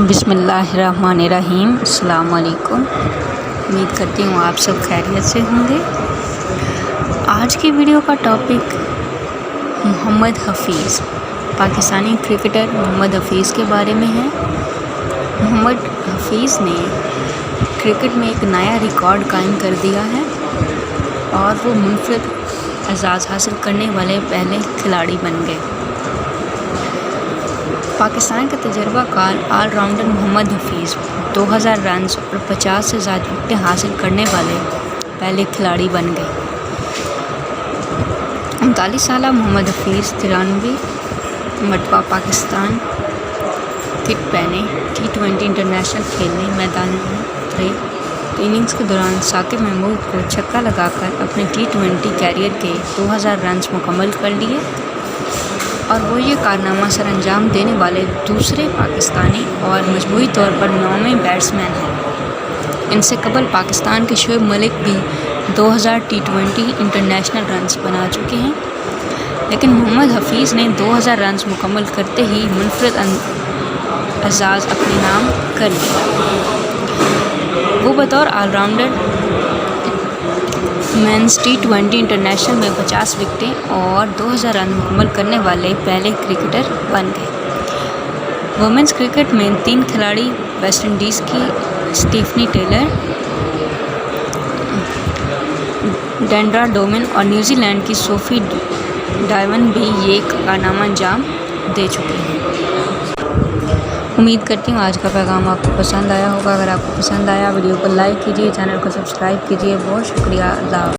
بسم اللہ الرحمن الرحیم۔ السلام علیکم، امید کرتی ہوں آپ سب خیریت سے ہوں گے۔ آج کی ویڈیو کا ٹاپک محمد حفیظ، پاکستانی کرکٹر محمد حفیظ کے بارے میں ہے۔ محمد حفیظ نے کرکٹ میں ایک نیا ریکارڈ قائم کر دیا ہے اور وہ منفرد اعزاز حاصل کرنے والے پہلے کھلاڑی بن گئے۔ پاکستان کا تجربہ کار آل راؤنڈر محمد حفیظ 2000 رنز اور 50 سے زائد وکٹیں حاصل کرنے والے پہلے کھلاڑی بن گئے۔ 39 سالہ محمد حفیظ 93 مرتبہ پاکستان کٹ پہنے T20 انٹرنیشنل کھیلنے میدان میں اترے۔ اننگز کے دوران ثاقب محمود کو چھکا لگا کر اپنے T20 کیریئر کے 2000 رنز مکمل کر لیے اور وہ یہ کارنامہ سر انجام دینے والے دوسرے پاکستانی اور مجموعی طور پر 9ویں بیٹسمین ہیں۔ ان سے قبل پاکستان کے شعیب ملک بھی 2000 T20 انٹرنیشنل رنز بنا چکے ہیں، لیکن محمد حفیظ نے 2000 رنز مکمل کرتے ہی منفرد اعزاز اپنے نام کر لیا۔ وہ بطور all rounder means T20 international میں 50 وکٹیں اور 2000 رن مکمل کرنے والے پہلے کرکٹر بن گئے۔ وومنز کرکٹ میں 3 کھلاڑی ویسٹ انڈیز کی اسٹیفنی ٹیلر، ڈینڈرا ڈومن اور نیوزی لینڈ کی سوفی ڈائیون بھی یہ کارنامہ انجام دے چکے ہیں۔ امید کرتی ہوں آج کا پیغام آپ کو پسند آیا ہوگا۔ اگر آپ کو پسند آیا ویڈیو کو لائک کیجیے، چینل کو سبسکرائب کیجیے۔ بہت شکریہ، اللہ حافظ۔